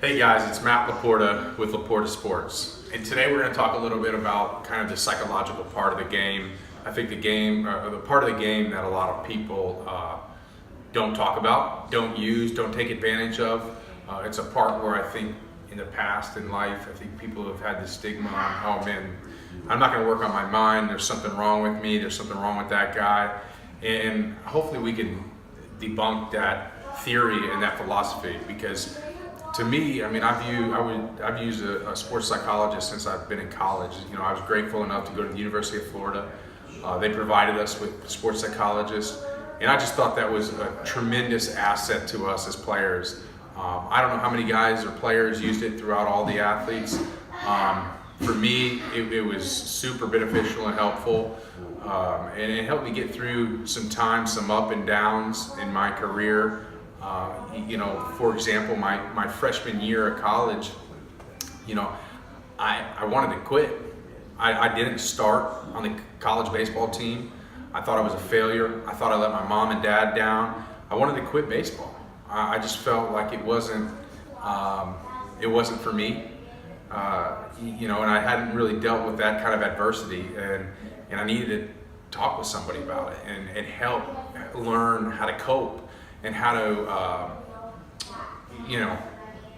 Hey guys, it's Matt LaPorta with LaPorta Sports. And today we're going to talk a little bit about kind of the psychological part of the game. I think the part of the game that a lot of people don't talk about, don't use, don't take advantage of. It's a part where I think in the past in life, I think people have had this stigma on, oh man, I'm not going to work on my mind, there's something wrong with me, there's something wrong with that guy. And hopefully we can debunk that theory and that philosophy, because to me, I mean, I've used a sports psychologist since I've been in college. You know, I was grateful enough to go to the University of Florida. They provided us with sports psychologists, and I just thought that was a tremendous asset to us as players. I don't know how many guys or players used it throughout all the athletes. For me, it was super beneficial and helpful, and it helped me get through some up and downs in my career. You know, for example, my freshman year of college, you know, I wanted to quit. I didn't start on the college baseball team. I thought I was a failure. I thought I let my mom and dad down. I wanted to quit baseball. I just felt like it wasn't for me. You know, and I hadn't really dealt with that kind of adversity, and I needed to talk with somebody about it and help learn how to cope and how to, you know,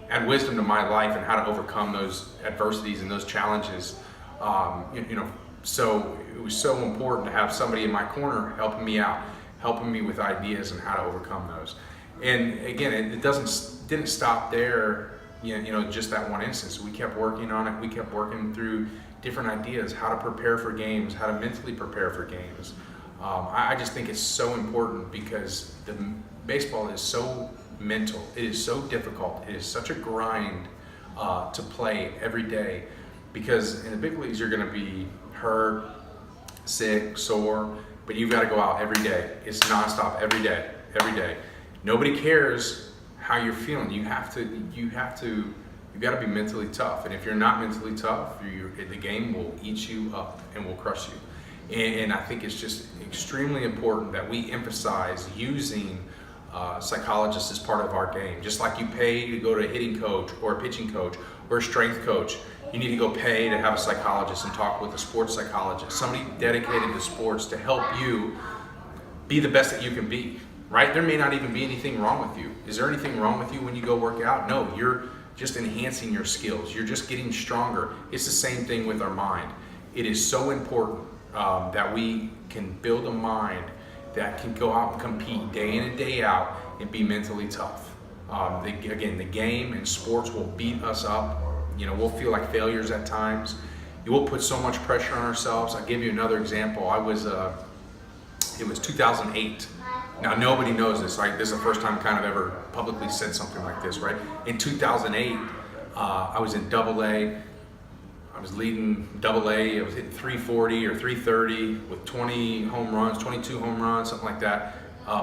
add wisdom to my life and how to overcome those adversities and those challenges. You know, so it was so important to have somebody in my corner helping me out, helping me with ideas and how to overcome those. And again, it didn't stop there. You know, just that one instance. We kept working on it. We kept working through different ideas, how to prepare for games, how to mentally prepare for games. I just think it's so important because baseball is so mental. It is so difficult. It is such a grind to play every day, because in the big leagues you're going to be hurt, sick, sore, but you've got to go out every day. It's nonstop every day, every day. Nobody cares how you're feeling. You've got to be mentally tough. And if you're not mentally tough, the game will eat you up and will crush you. And I think it's just extremely important that we emphasize using psychologists as part of our game. Just like you pay to go to a hitting coach or a pitching coach or a strength coach, you need to go pay to have a psychologist and talk with a sports psychologist, somebody dedicated to sports to help you be the best that you can be, right? There may not even be anything wrong with you. Is there anything wrong with you when you go work out? No, you're just enhancing your skills. You're just getting stronger. It's the same thing with our mind. It is so important that we can build a mind that can go out and compete day in and day out and be mentally tough. Again, the game and sports will beat us up. You know, we'll feel like failures at times. You will put so much pressure on ourselves. I'll give you another example. It was 2008. Now, nobody knows this. Like, this is the first time kind of ever publicly said something like this, right? In 2008, I was in AA. I was leading AA. I was hitting 340 or 330 with 20 home runs, 22 home runs, something like that,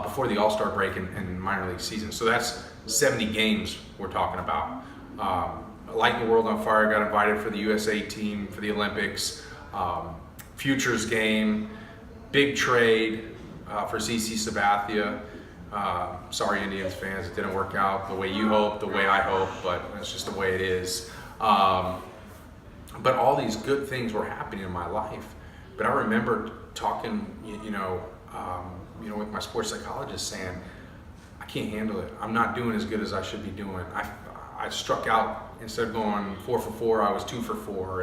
before the All-Star break and minor league season. So that's 70 games we're talking about. Lighting the world on fire, got invited for the USA team for the Olympics, futures game, big trade for CC Sabathia. Sorry, Indians fans, it didn't work out the way you hoped, the way I hoped, but that's just the way it is. But all these good things were happening in my life. But I remember talking, you know, with my sports psychologist, saying, I can't handle it. I'm not doing as good as I should be doing. I struck out. Instead of going 4 for 4, I was 2 for 4,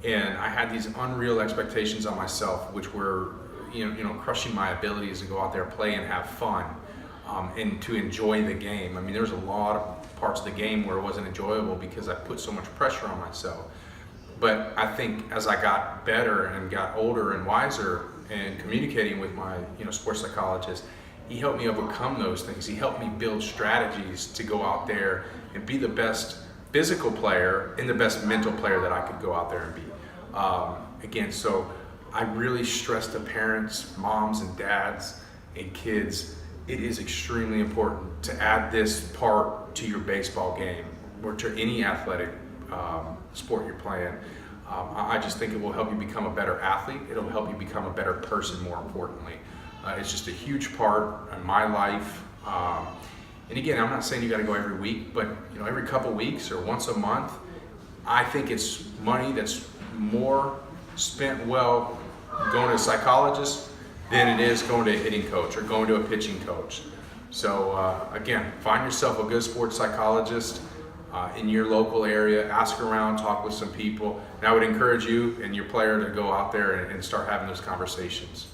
and I had these unreal expectations on myself, which were, you know, crushing my abilities to go out there, play, and have fun, and to enjoy the game. I mean, there was a lot of parts of the game where it wasn't enjoyable because I put so much pressure on myself. But I think as I got better and got older and wiser and communicating with my, sports psychologist, he helped me overcome those things. He helped me build strategies to go out there and be the best physical player and the best mental player that I could go out there and be. Again, so I really stress to parents, moms and dads and kids, it is extremely important to add this part to your baseball game or to any athletic sport you're playing. I just think it will help you become a better athlete. It'll help you become a better person, more importantly. It's just a huge part in my life. And again, I'm not saying you got to go every week, but every couple weeks or once a month, I think it's money that's more spent well going to a psychologist than it is going to a hitting coach or going to a pitching coach. So again, find yourself a good sports psychologist in your local area, ask around, talk with some people, and I would encourage you and your player to go out there and start having those conversations.